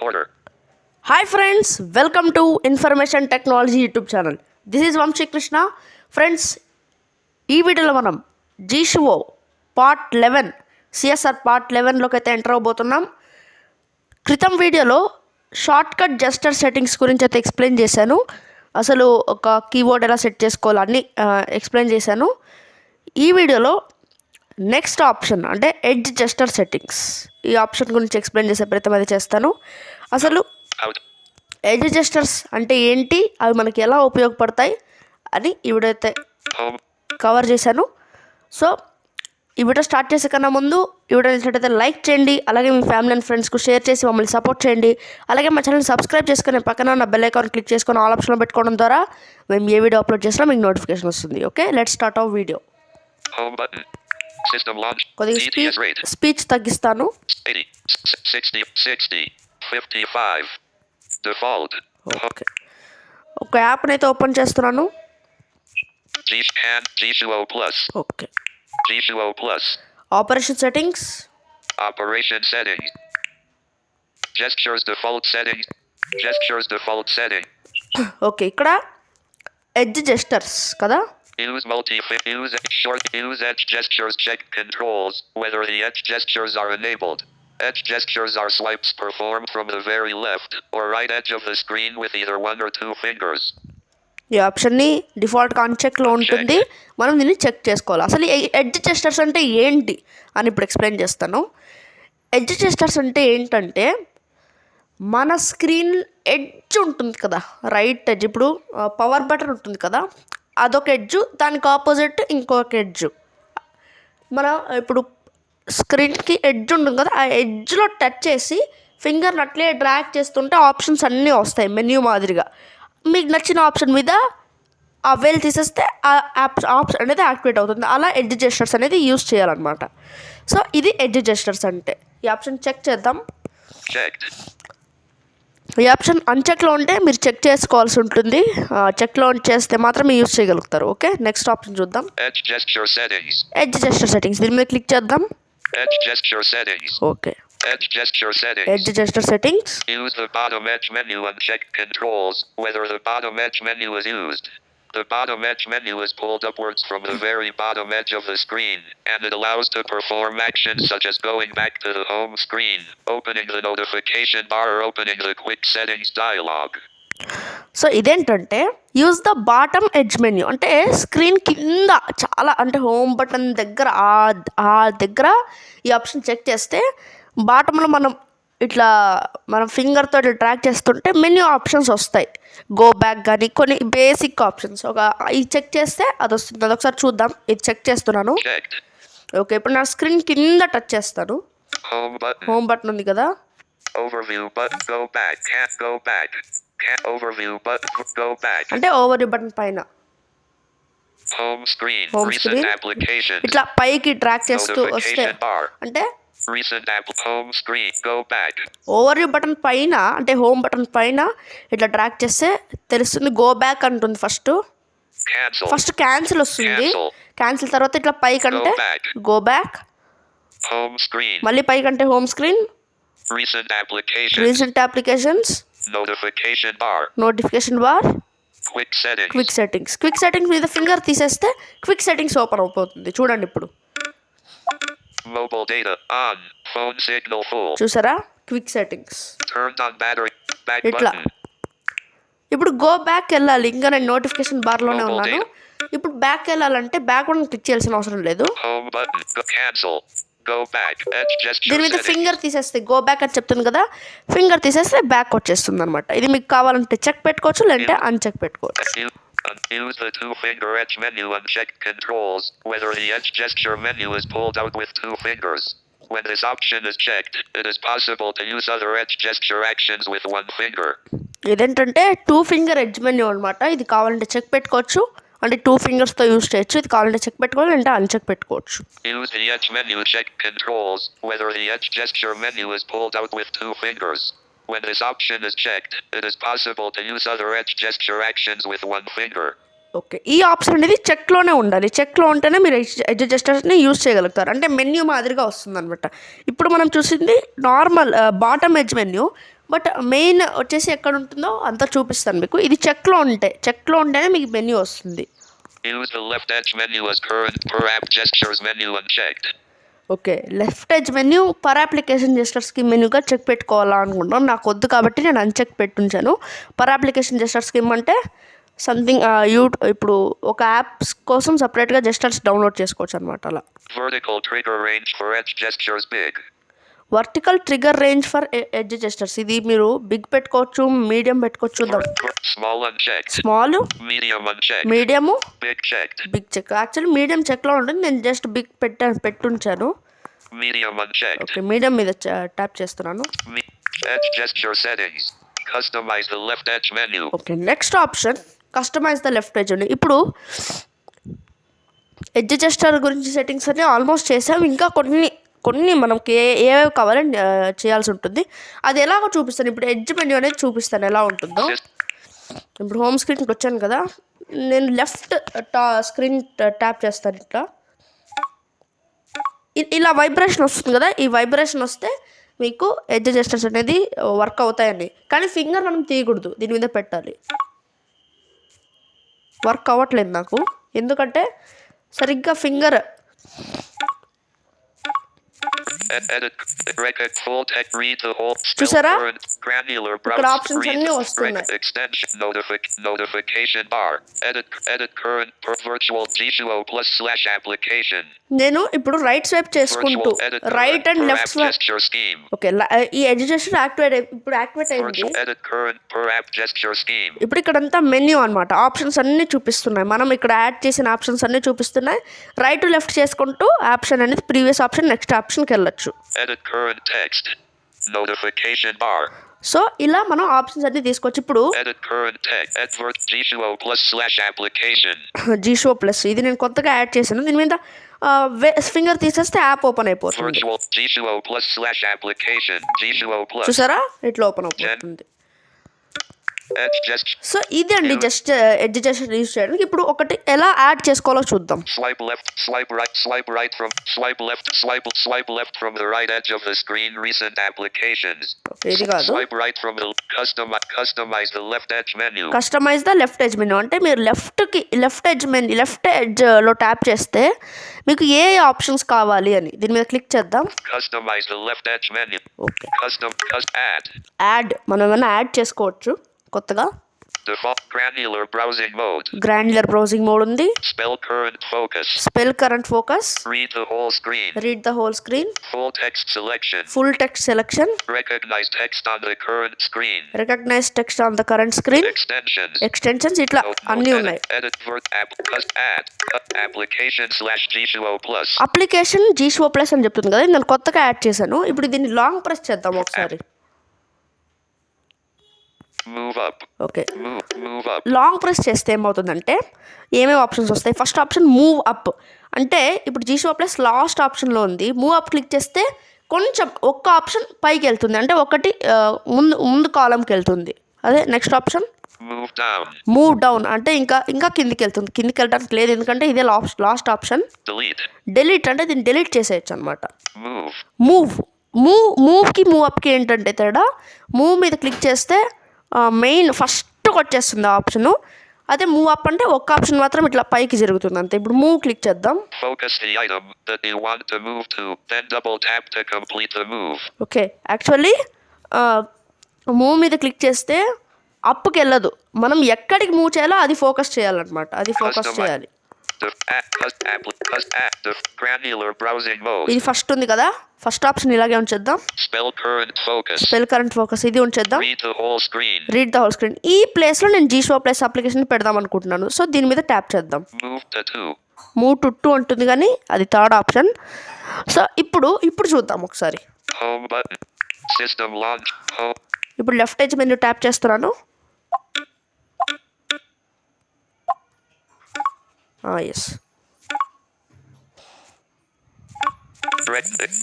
order. Hi friends, welcome to Information Technology YouTube channel. This is Vamshi Krishna. Friends, ఈ వీడియోలో మనం జీషువో part 11 CSR part 11లోకి అయితే enter అవబోతున్నాం. క్రితం వీడియోలో షార్ట్కట్ జెస్చర్ సెట్టింగ్స్ గురించి అయితే ఎక్స్ప్లెయిన్ చేశాను. అసలు ఒక కీబోర్డ్ ఎలా సెట్ చేసుకోవాలని ఎక్స్ప్లెయిన్ చేశాను. ఈ వీడియోలో నెక్స్ట్ ఆప్షన్ అంటే ఎడ్జ్ జెస్చర్ సెట్టింగ్స్, ఈ ఆప్షన్ గురించి ఎక్స్ప్లెయిన్ చేసే ప్రయత్నం అయితే చేస్తాను. అసలు Out. ఎడ్జ్ జెస్చర్స్ అంటే ఏంటి, అవి మనకి ఎలా ఉపయోగపడతాయి అని ఈ వీడియో అయితే Home. కవర్ చేశాను. సో ఈ వీడియో స్టార్ట్ చేసే కన్నా ముందు ఈ వీడియో నచ్చినట్టయితే లైక్ చేయండి, అలాగే మీ ఫ్యామిలీ అండ్ ఫ్రెండ్స్కు షేర్ చేసి మమ్మల్ని సపోర్ట్ చేయండి. అలాగే మా ఛానల్ సబ్స్క్రైబ్ చేసుకుని పక్కన ఉన్న బెల్ ఐకాన్ క్లిక్ చేసుకొని ఆల్ ఆప్షన్లో పెట్టుకోవడం ద్వారా మేము ఏ వీడియో అప్లోడ్ చేసినా మీకు నోటిఫికేషన్ వస్తుంది. Okay, let start our video. Home button. System launch. కొద్దిగా DTS rate. స్పీచ్ తగ్గిస్తాను. 80. 60. 55. Default. ఓకే, ఒక యాప్ని అయితే ఓపెన్ చేస్తున్నాను. G2O Plus. Okay, G2O Plus. Operation settings. Operation settings. Gestures default settings. Gestures default setting. Okay, ఇక్కడ edge gestures కదా. Use use edge gestures. Check controls whether the edge gestures are enabled. Edge gestures are swipes performed from the very left or right edge of the screen with either one or two fingers. ఈ ఆప్షన్ని డిఫాల్ట్గా అన్చెక్లో ఉంటుంది, మనం దీన్ని check చేసుకోవాలి. అసలు edge gestures అంటే ఏంటి అని ఇప్పుడు ఎక్స్ప్లెయిన్ చేస్తాను. ఎడ్జ్ జెస్చర్స్ అంటే ఏంటంటే మన స్క్రీన్ ఎడ్జ్ ఉంటుంది కదా, రైట్ ఎడ్జ్. ఇప్పుడు పవర్ బటన్ ఉంటుంది కదా, అదొక ఎడ్జ్, దానికి ఆపోజిట్ ఇంకొక ఎడ్జ్. మన ఇప్పుడు స్క్రీన్కి ఎడ్జ్ ఉంటుంది కదా, ఆ ఎడ్జ్లో టచ్ చేసి ఫింగర్ని అట్లే డ్రాగ్ చేస్తుంటే ఆప్షన్స్ అన్నీ వస్తాయి మెన్యూ మాదిరిగా. మీకు నచ్చిన ఆప్షన్ మీద ఆ వేలు తీసేస్తే ఆ ఆప్షన్ అనేది యాక్టివేట్ అవుతుంది. అలా ఎడ్జ్ జెస్చర్స్ అనేది యూజ్ చేయాలన్నమాట. సో ఇది ఎడ్జ్ జెస్చర్స్ అంటే. ఈ ఆప్షన్ చెక్ చేద్దాం. Checked. ఈ ఆప్షన్ అన్చెక్లో ఉంటే మీరు చెక్ చేసుకోవాల్సి ఉంటుంది. చెక్లో చేస్తే మాత్రమే యూజ్ చేయగలుగుతారు. ఓకే, నెక్స్ట్ ఆప్షన్ చూద్దాం. Edge gesture settings. Edge gesture settings, దీని మీద క్లిక్ చేద్దాం. Edge gesture settings. Okay, Edge gesture settings. Edge gesture settings. Use the bottom edge menu and check controls whether the bottom edge menu is used. The bottom edge menu is pulled upwards from the very bottom edge of the screen, and it allows to perform actions such as going back to the home screen, opening the notification bar, or opening the quick settings dialog. So ఇదేంటంటే use the bottom edge menu అంటే screen కింద చాలా అంటే home button దగ్గర ఆ దగ్గర ఈ option check చేస్తే బాటంలో మనం ఇట్లా మనం ఫింగర్తో ట్రాక్ చేస్తుంటే మెన్యూ ఆప్షన్స్ వస్తాయి. గో బ్యాక్ కానీ కొన్ని బేసిక్ ఆప్షన్స్ ఇది చెక్ చేస్తే అది వస్తుంది. అదొకసారి చూద్దాం. ఇది చెక్ చేస్తున్నాను. Checked. ఓకే, ఇప్పుడు నా స్క్రీన్ కింద టచ్ చేస్తాను. Home button. హోమ్ బటన్ ఉంది కదా. Overview button. Go back. Can't go back. Can't overview button. Go back. అంటే ఓవర్ బటన్ పైన Home screen. Home Recent screen. applications. ఇట్లా పైకి ట్రాక్ చేస్తూ వస్తే Notification bar. అంటే Recent home screen. Go back. Over button పైన అంటే హోమ్ బటన్ పైన ఇట్లా ట్రాక్ చేస్తే తెలుస్తుంది. గో బ్యాక్ అంటుంది Cancel. ఫస్ట్ క్యాన్సిల్ వస్తుంది. Cancel. క్యాన్సిల్ తర్వాత ఇట్లా పైకి అంటే Go back. Go back, Home screen. మళ్ళీ పైకి అంటే home screen, Recent applications. Recent applications, Notification bar. Notification bar, Quick settings. Quick settings. Quick settings మీద ఫింగర్ తీసేస్తే క్విక్ సెట్టింగ్స్ ఓపెన్ అయిపోతుంది. చూడండి ఇప్పుడు Mobile data on. Phone signal full. చూసారా, quick settings. Turned on battery. Back ఇట్లా. button. ఇప్పుడు go back వెళ్ళాలి. ఇంకా నేను నోటిఫికేషన్ బార్లోనే Mobile ఉన్నాను. data. ఇప్పుడు బ్యాక్ వెళ్ళాలంటే బ్యాక్ బటన్ క్లిక్ చేయాల్సిన అవసరం లేదు. Home button. Cancel. Go back. Edge gesture దీని మీద settings. ఫింగర్ తీసేస్తే గో బ్యాక్ అని చెప్తుంది కదా, ఫింగర్ తీసేస్తే బ్యాక్ వచ్చేస్తుంది అనమాట. ఇది మీకు కావాలంటే చెక్ పెట్టుకోవచ్చు, లేదంటే అన్చెక్ పెట్టుకోవచ్చు. Use the two-finger edge menu and check controls whether the edge gesture menu is pulled out with two fingers. When this option is checked, it is possible to use other edge gesture actions with one finger. ఇదేంటంటే 2 finger edge menu అనమాట. ఇది కావాలంటే check పెట్టుకోవచ్చు, అంటే 2 ఫింగర్స్తో use చేయొచ్చు. ఇది కావాలంటే check పెట్టుకోవాలి, అంటే అన్చెక్ పెట్టుకోవచ్చు. Use the edge menu check controls whether the edge gesture menu is pulled out with two fingers. When this option is checked, it is possible to use other edge gesture actions with one finger. Okay, ఈ option అనేది చెక్లోనే ఉండాలి. చెక్లో ఉంటేనే మీరు edge అడ్జస్టర్స్ని use చేయగలుగుతారు. అంటే menu మాదిరిగా వస్తుంది అనమాట. ఇప్పుడు మనం చూసింది normal bottom edge menu, but main వచ్చేసి ఎక్కడ ఉంటుందో అంతా చూపిస్తాను మీకు. ఇది చెక్లో ఉంటేనే మీకు మెన్యూ వస్తుంది. Use the left edge menu as current per app gestures menu unchecked. Okay, left edge menu per application జెస్టర్స్కి మెన్యూగా చెక్ పెట్టుకోవాలనుకుంటున్నాను. నాకు వద్దు కాబట్టి నేను అన్చెక్ పెట్టుంచాను. పర్ అప్లికేషన్ జెస్టర్స్కి అంటే సంథింగ్ ఇప్పుడు ఒక యాప్స్ కోసం సపరేట్గా జెస్టర్స్ డౌన్లోడ్ చేసుకోవచ్చు అనమాట. అలా Vertical trigger range for edge gestures big. Vertical trigger range for edge gestures, ఇది మీరు బిగ్ పెట్టుకోవచ్చు, మీడియం పెట్టుకోవచ్చు. Small unchecked. Small, Medium unchecked. Medium, Big checked. Big check. Actually medium చెక్లో ఉంటుంది, నేను జస్ట్ బిగ్ పెట్టుంచాను. Medium unchecked. ఓకే, మీడియం మీద tap చేస్తున్నాను. Edge gesture settings. Customize the left edge menu. Okay, next option customize the left edge ఉంది. ఇప్పుడు edge gesture గురించి settings అన్నీ ఆల్మోస్ట్ చేసాం. ఇంకా కొన్ని మనకి ఏవేవి కావాలని చేయాల్సి ఉంటుంది. అది ఎలాగో చూపిస్తాను. ఇప్పుడు ఎడ్జ్ మెన్యూ అనేది చూపిస్తాను ఎలా ఉంటుందో. ఇప్పుడు హోమ్ స్క్రీన్కి వచ్చాను కదా, నేను లెఫ్ట్ స్క్రీన్ ట్యాప్ చేస్తాను. ఇలా వైబ్రేషన్ వస్తుంది కదా, ఈ వైబ్రేషన్ వస్తే మీకు ఎడ్జ్ అడ్జస్టర్స్ అనేది వర్క్ అవుతాయండి. కానీ ఫింగర్ మనం తీయకూడదు, దీని మీద పెట్టాలి. వర్క్ అవ్వట్లేదు నాకు, ఎందుకంటే సరిగ్గా ఫింగర్ చూసారా, ఇక్కడ ఆప్షన్స్ అన్నీ వస్తున్నాయి. నేను ఇప్పుడు రైట్ స్వైప్ చేసుకుంటూ right and left swipe. Okay, ఈ ఎడ్జ్ జెస్చర్ యాక్టివేట్ అయింది. ఇప్పుడు ఇక్కడంతా మెన్యూ అనమాట. ఆప్షన్స్ అన్నీ చూపిస్తున్నాయి. మనం ఇక్కడ యాడ్ చేసిన ఆప్షన్స్ అన్నీ చూపిస్తున్నాయి. రైట్ టు లెఫ్ట్ చేసుకుంటూ ఆప్షన్ అనేది ప్రీవియస్ ఆప్షన్ నెక్స్ట్ ఆప్షన్కి వెళ్ళొచ్చు. సో ఇలా మనం ఆప్షన్స్ అన్ని తీసుకోవచ్చు. ఇప్పుడు జీషో ప్లస్ ఇది నేను కొత్తగా యాడ్ చేశాను. దీని మీద ఫింగర్ తీసేస్తే యాప్ ఓపెన్ అయిపోతుంది. చూసారా, ఇట్లా ఓపెన్ అయిపోతుంది. సో ఇది అండి జస్ట్ ఎడ్జ్ జెస్చర్ యూజ్ చేయడానికి. ఇప్పుడు ఒకటి ఎలా యాడ్ చేసుకోవాలో చూద్దాం. Swipe left from the right edge of the screen. Recent applications. ఇది కాదు. Swipe right from the customize the left edge menu. Customize the left edge menu అంటే మీరు లెఫ్ట్ ఎడ్జ్ లో ట్యాప్ చేస్తే మీకు ఏ ఆప్షన్స్ కావాలి అని దీని మీద క్లిక్ చేద్దాం. Customize the left edge menu. Okay, add మనం ఏమైనా యాడ్ చేసుకోవచ్చు కొత్తగా. Default granular browsing mode ఉంది. Spell current focus. Read the whole screen. Full text selection. Recognize text on the current screen. Extensions ఇట్లా అన్నీ ఉన్నాయి. అప్లికేషన్ జీషో ప్లస్ అని చెప్తుంది కదా, నేను కొత్తగా యాడ్ చేశాను. ఇప్పుడు దీన్ని లాంగ్ ప్రెస్ చేద్దాం ఒకసారి. ఓకే, లాంగ్ ప్రెస్ చేస్తే ఏమవుతుందంటే ఏమేమి ఆప్షన్స్ వస్తాయి. ఫస్ట్ ఆప్షన్ మూవ్ అప్, అంటే ఇప్పుడు జీషో ప్లస్ లాస్ట్ ఆప్షన్లో ఉంది. మూవ్ అప్ క్లిక్ చేస్తే కొంచెం ఒక్క ఆప్షన్ పైకి వెళ్తుంది, అంటే ఒకటి ముందు కాలంకి వెళ్తుంది. అదే నెక్స్ట్ ఆప్షన్ మూవ్ డౌన్ అంటే ఇంకా కిందికి వెళ్తుంది. కిందికి వెళ్ళడానికి లేదు, ఎందుకంటే ఇదే లాస్ట్ ఆప్షన్. డెలీట్ అంటే దీన్ని డెలీట్ చేసేయచ్చు అనమాట. మూవ్కి మూవ్ అప్కి ఏంటంటే తేడా, మూవ్ మీద క్లిక్ చేస్తే మెయిన్ ఫస్ట్ వచ్చేస్తుంది ఆప్షను. అదే మూవ్ అప్ అంటే ఒక్క ఆప్షన్ మాత్రం ఇట్లా పైకి జరుగుతుంది అంతే. ఇప్పుడు మూవ్ క్లిక్ చేద్దాం. ఓకే, యాక్చువల్లీ మూవ్ మీద క్లిక్ చేస్తే అప్కి వెళ్ళదు, మనం ఎక్కడికి మూవ్ చేయాలో అది ఫోకస్ చేయాలన్నమాట. అది ఫోకస్ చేయాలి. ఇది ఫస్ట్ ఉంది కదా, ఫస్ట్ ఆప్షన్ ఇలాగే ఉంచేద్దాం. స్పెల్ కరెంట్ ఫోకస్ ఇది ఉంచేద్దాం. Read the whole screen. ఈ ప్లేస్ లో నేను జీషో ప్లస్ అప్లికేషన్ పెడదాం అనుకుంటున్నాను. సో దీని మీద ట్యాప్ చేద్దాం. మూవ్ టు 2 ఉంటుంది కానీ అది థర్డ్ ఆప్షన్. సో ఇప్పుడు చూద్దాం ఒకసారి. ఇప్పుడు లెఫ్ట్ ఎడ్జ్ మెనూ ట్యాప్ చేస్తున్నాను.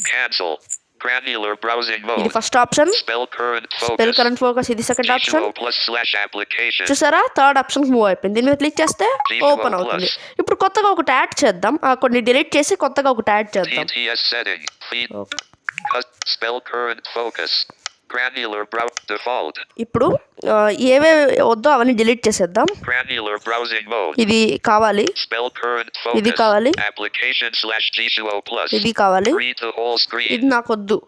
Cancel. Granular browsing ఇది mode. First option. Spell current focus. Spell current focus ఇది సెకండ్ ఆప్షన్. G2O+/application. చూసారా థర్డ్ ఆప్షన్ మూవ్ అయిపోయింది. దీని మీద క్లిక్ చేస్తే G2O+. ఓపెన్ అవుతుంది. ఇప్పుడు కొత్తగా ఒకటి యాడ్ చేద్దాం. కొన్ని డిలీట్ చేసి కొత్తగా ఒకటి యాడ్ చేద్దాం. TTS setting. Feed. Okay. Spell current focus. Granular default. ఇప్పుడు ఏవేవి వద్దో అవన్నీ డిలీట్ చేసేద్దాం. Granular browsing mode. ఇది కావాలి. Spell current focus. ఇది కావాలి. Application/G2O+. ఇది కావాలి. Read the whole screen. ఇది నాకు వద్దు.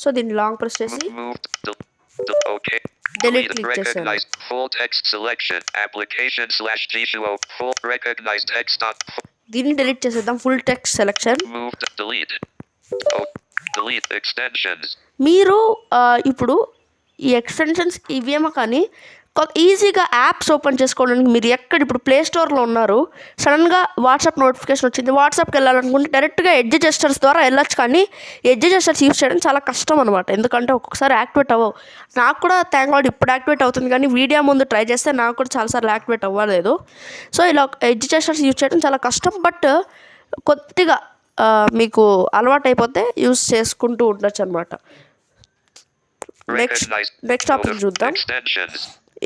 సో దీన్ని లాంగ్ ప్రెస్ చేసి Okay. delete click చేశాను. Recognize full text selection. Application/G2O. Full recognize text on. దీన్ని డిలీట్ చేసేద్దాం. Full text selection. Move to delete. Oh, delete extensions. మీరు ఇప్పుడు ఈ ఎక్స్టెన్షన్స్ ఇవేమో కానీ ఈజీగా యాప్స్ ఓపెన్ చేసుకోవడానికి మీరు ఇప్పుడు ప్లే స్టోర్లో ఉన్నారు, సడన్గా వాట్సాప్ నోటిఫికేషన్ వచ్చింది, వాట్సాప్కి వెళ్ళాలనుకుంటే డైరెక్ట్గా ఎడ్జ్ జెస్టర్స్ ద్వారా వెళ్ళొచ్చు. కానీ ఎడ్జ్ జెస్టర్స్ యూస్ చేయడం చాలా కష్టం అనమాట. ఎందుకంటే ఒక్కొక్కసారి యాక్టివేట్ అవ్వవు. నాకు కూడా థ్యాంక్ గాడ్ ఇప్పుడు యాక్టివేట్ అవుతుంది, కానీ వీడియో ముందు ట్రై చేస్తే నాకు కూడా చాలాసార్లు యాక్టివేట్ అవ్వలేదు. సో ఇలా ఎడ్జ్ జెస్టర్స్ యూస్ చేయడం చాలా కష్టం. బట్ కొద్దిగా మీకు అలవాటు అయిపోతే యూస్ చేసుకుంటూ ఉండొచ్చు అనమాట. నెక్స్ట్ ఆప్షన్ చూద్దాం.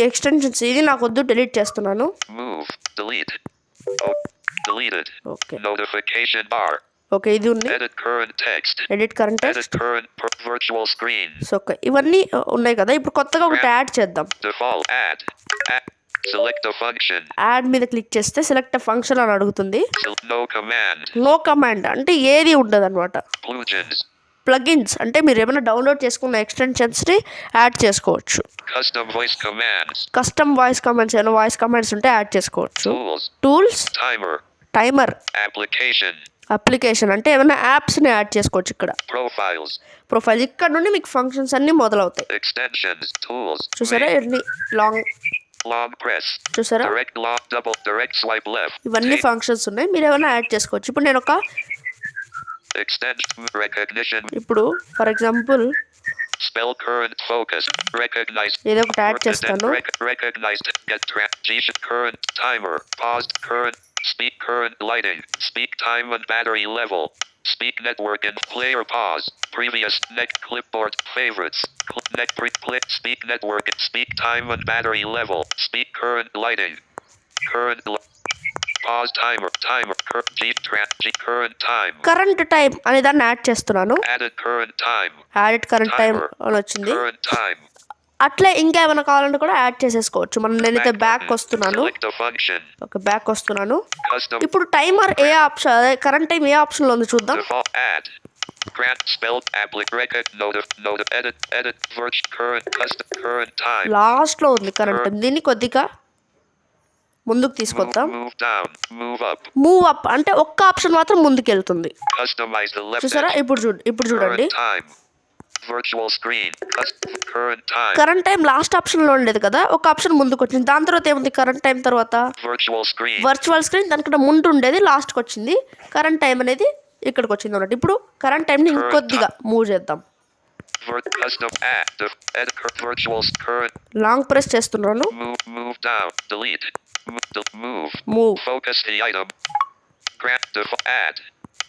ఎక్స్టెన్షన్స్ ఇది నాకు వద్దు, డిలీట్ చేస్తున్నాను. ఓకే. ఓకే ఇది ఉంది. Edit current text. So okay ఇవన్నీ ఉన్నాయి కదా. ఇప్పుడు కొత్తగా ఒకటి యాడ్ చేద్దాం. యాడ్ మీద క్లిక్ చేస్తే సెలెక్ట్ ఫంక్షన్ అని అడుగుతుంది. నో కమాండ్ అంటే ఏది ఉండదు అనమాట. ప్లగిన్స్ అంటే మీరు ఏమైనా డౌన్లోడ్ చేసుకున్న ఎక్స్టెన్షన్స్ని యాడ్ చేసుకోవచ్చు. కస్టమ్ వాయిస్ కమాండ్స్ ఏమైనా వాయిస్ కమాండ్స్ ఉంటే యాడ్ చేసుకోవచ్చు. టూల్స్, టైమర్, అప్లికేషన్ అంటే ఏమైనా యాప్స్ని యాడ్ చేసుకోవచ్చు. ఇక్కడ ప్రొఫైల్ ఇక్కడ నుండి మీకు ఫంక్షన్స్ అన్నీ మొదలవుతాయి. చూసారా ఎన్ని చూసారా ఇవన్నీ ఫంక్షన్స్ ఉన్నాయి. మీరు ఏమైనా యాడ్ చేసుకోవచ్చు. ఇప్పుడు నేను ఒక ఇప్పుడు for example Spell current focus. Recognize. ఏదో ఒకటి యాడ్ చేస్తాను. Recognized. Get current timer. Paused current. Speak current lighting. Speak time and battery level. Speak network and player pause. Previous neck clipboard favorites. Neck play. Speak network. Speak time and battery level. Speak current lighting. Current. Pause timer. Current time. Current time అనే దాన్ని add చేస్తున్నాను. Added current time. Added current time అని వచ్చింది. Current time. అట్లే ఇంకా ఏమైనా కావాలంటే కూడా యాడ్ చేసేసుకోవచ్చు. నేనైతే బ్యాక్ వస్తున్నాను. ఓకే బ్యాక్ వస్తున్నాను. ఇప్పుడు టైమర్ ఏ ఆప్షన్, అదే కరెంట్ టైం ఏ ఆప్షన్లో ఉంది చూద్దాం. లాస్ట్లో ఉంది కరెంట్ టైం. దీన్ని కొద్దిగా ముందుకు తీసుకొద్దాం. మూవ్ అప్ అంటే ఒక్క ఆప్షన్ మాత్రం ముందుకు వెళ్తుంది. చూసారా ఇప్పుడు చూడండి. కరెంట్ టైం లాస్ట్ ఆప్షన్లో ఉండేది కదా, ఒక ఆప్షన్ ముందుకు వచ్చింది. దాని తర్వాత ఏముంది కరెంట్ టైం తర్వాత వర్చువల్ స్క్రీన్. దానికంటే ముందు ఉండేది లాస్ట్కి వచ్చింది. కరెంట్ టైం అనేది ఇక్కడికి వచ్చింది అన్నట్టు. ఇప్పుడు కరెంట్ టైంని ఇంకొద్దిగా మూవ్ చేద్దాం. లాంగ్ ప్రెస్ చేస్తున్నాను. Move. Focus the item.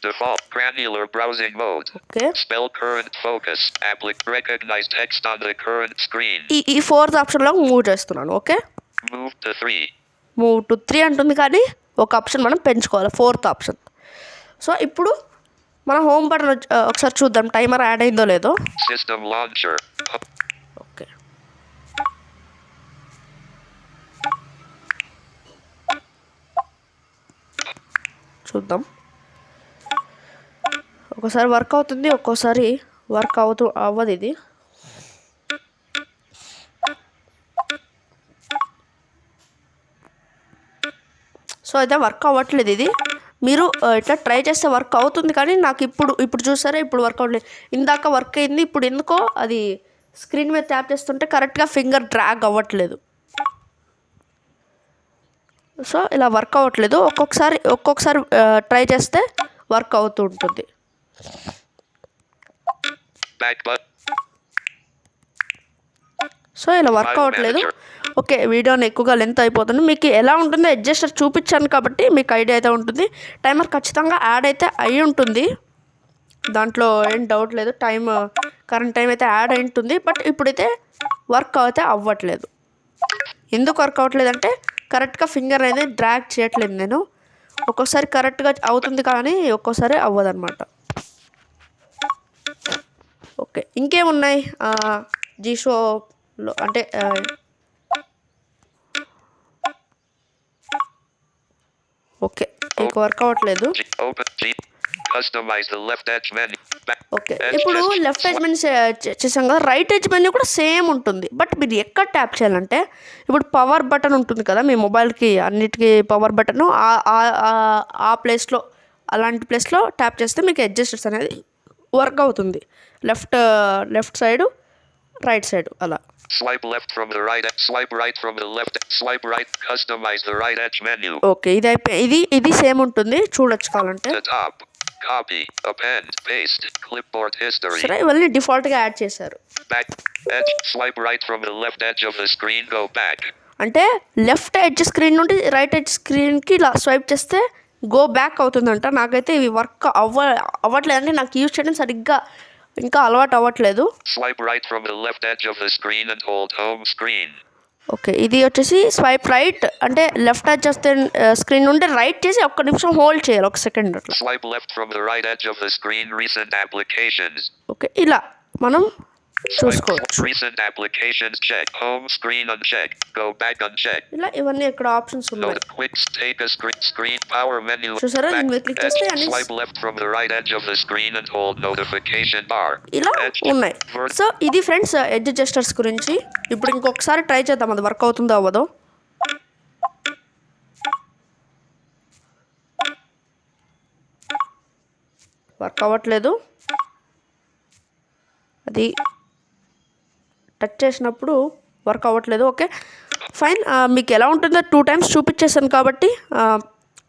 Default granular browsing mode. Okay. Spell current focus. Recognize text on the current screen. ఈ ఫోర్త్ ఆప్షన్లో మూవ్ చేస్తున్నాను. Okay. Move to 3. Move to 3 అంటుంది, కానీ ఒక ఆప్షన్ మనం పెంచుకోవాలి, ఫోర్త్ ఆప్షన్. సో ఇప్పుడు మన హోమ్ బటన్ ఒకసారి చూద్దాం టైమర్ యాడ్ అయిందో లేదో. System launcher. ఓకే. చూద్దాం. ఒక్కోసారి వర్క్ అవుతుంది, ఒక్కోసారి వర్క్ అవ్వదు. ఇది సో అయితే వర్క్ అవ్వట్లేదు. ఇది మీరు ఇట్లా ట్రై చేస్తే వర్క్ అవుతుంది, కానీ నాకు ఇప్పుడు చూసారా ఇప్పుడు వర్క్ అవ్వట్లేదు. ఇందాక వర్క్ అయింది, ఇప్పుడు ఎందుకో అది స్క్రీన్ మీద ట్యాప్ చేస్తుంటే కరెక్ట్గా ఫింగర్ డ్రాగ్ అవ్వట్లేదు. సో ఇలా వర్క్ అవ్వట్లేదు. ఒక్కొక్కసారి ట్రై చేస్తే వర్క్ అవుతూ ఉంటుంది. సో ఇలా వర్క్ అవ్వట్లేదు. ఓకే వీడియోని ఎక్కువగా లెంత్ అయిపోతుంది. మీకు ఎలా ఉంటుందో అడ్జస్టర్ చూపించాను కాబట్టి మీకు ఐడియా అయితే ఉంటుంది. టైమర్ ఖచ్చితంగా యాడ్ అయితే అయి ఉంటుంది. దాంట్లో ఏం డౌట్ లేదు. కరెంట్ టైం అయితే యాడ్ అయి ఉంటుంది. బట్ ఇప్పుడైతే వర్క్ అయితే అవ్వట్లేదు. ఎందుకు వర్క్ అవ్వట్లేదు అంటే కరెక్ట్గా ఫింగర్ అనేది డ్రాగ్ చేయట్లేదు నేను. ఒక్కోసారి కరెక్ట్గా అవుతుంది కానీ ఒక్కోసారి అవ్వదన్నమాట. ఓకే, ఇంకేమున్నాయి జీషోలో అంటే ఓకే, మీకు వర్క్ అవ్వట్లేదు. Open G. Customize the left edge menu. Okay, ఇప్పుడు లెఫ్ట్ ఎడ్జ్ మెన్యూ చేసాం కదా, రైట్ ఎడ్జ్ మెన్యూ కూడా సేమ్ ఉంటుంది. బట్ మీరు ఎక్కడ ట్యాప్ చేయాలంటే ఇప్పుడు పవర్ బటన్ ఉంటుంది కదా మీ మొబైల్కి, అన్నిటికీ పవర్ బటన్ ఆ ప్లేస్లో, అలాంటి ప్లేస్లో ట్యాప్ చేస్తే మీకు అడ్జస్టర్స్ అనేది వర్క్ అవుతుంది. లెఫ్ట్ సైడ్, రైట్ సైడ్ అలా. Swipe left from the right. Swipe right from the left. Swipe right. Customize the right edge menu. Okay, ఇది సేమ్ ఉంటుంది, చూడొచ్చు కావాలంటే. The top. Copy. Append. Paste. Clipboard history. సరే, ఇవన్నీ డిఫాల్ట్గా add చేశారు. Back. Edge. Swipe right from the left edge of the screen. Go back. అంటే left edge screen నుండి రైట్ ఎడ్జ్ స్క్రీన్కి ఇలా స్వైప్ చేస్తే గో బ్యాక్ అవుతుందంట. నాకైతే ఇవి వర్క్ అవ్వట్లేదంటే నాకు యూజ్ చేయడం సరిగ్గా ఇంకా అలవాటు అవ్వట్లేదు. Swipe right from the left edge of the screen and hold home screen. Okay, ఇది వచ్చేసి స్వైప్ రైట్ అంటే లెఫ్ట్ ఎడ్జ్ వస్తే స్క్రీన్ నుండి రైట్ చేసి ఒక్క నిమిషం హోల్డ్ చేయాలి, ఒక సెకండ్ అట్లా. Swipe left from the right edge of the screen. Recent applications. Okay, ఇలా మనం చూసుకోవచ్చు. Recent applications check. Home screen uncheck. Go back uncheck. ఇలా ఇవన్నీ ఇక్కడ ఆప్షన్స్ ఉన్నాయి. Quick take a screen power menu. చూసారా, దీని మీద క్లిక్ చేస్తే అన్ని Swipe left from the right edge of the screen and hold notification bar. ఇలా ఉన్నాయి. సో ఇది ఫ్రెండ్స్ ఎడ్జ్ జెస్టర్స్ గురించి. ఇప్పుడు ఇంకొకసారి ట్రై చేద్దాం, అది వర్క్ అవుతుందో అవ్వదో. వర్క్ అవ్వట్లేదు, అది టచ్ చేసినప్పుడు వర్క్ అవ్వట్లేదు. ఓకే ఫైన్, మీకు ఎలా ఉంటుందో 2 times చూపించేసాను కాబట్టి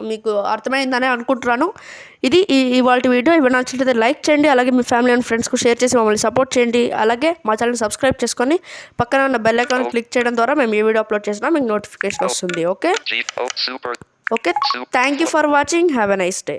మీకు అర్థమైందని అనుకుంటున్నాను. ఇది ఇవాళ వీడియో. ఇవి నచ్చినట్లయితే లైక్ చేయండి, అలాగే మీ ఫ్యామిలీ అండ్ ఫ్రెండ్స్కు షేర్ చేసి మమ్మల్ని సపోర్ట్ చేయండి. అలాగే మా ఛానల్ సబ్స్క్రైబ్ చేసుకొని పక్కన ఉన్న బెల్ ఐకాన్ క్లిక్ చేయడం ద్వారా మేము ఏ వీడియో అప్లోడ్ చేసినా మీకు నోటిఫికేషన్ వస్తుంది. Okay, thank you for watching. Have a nice day.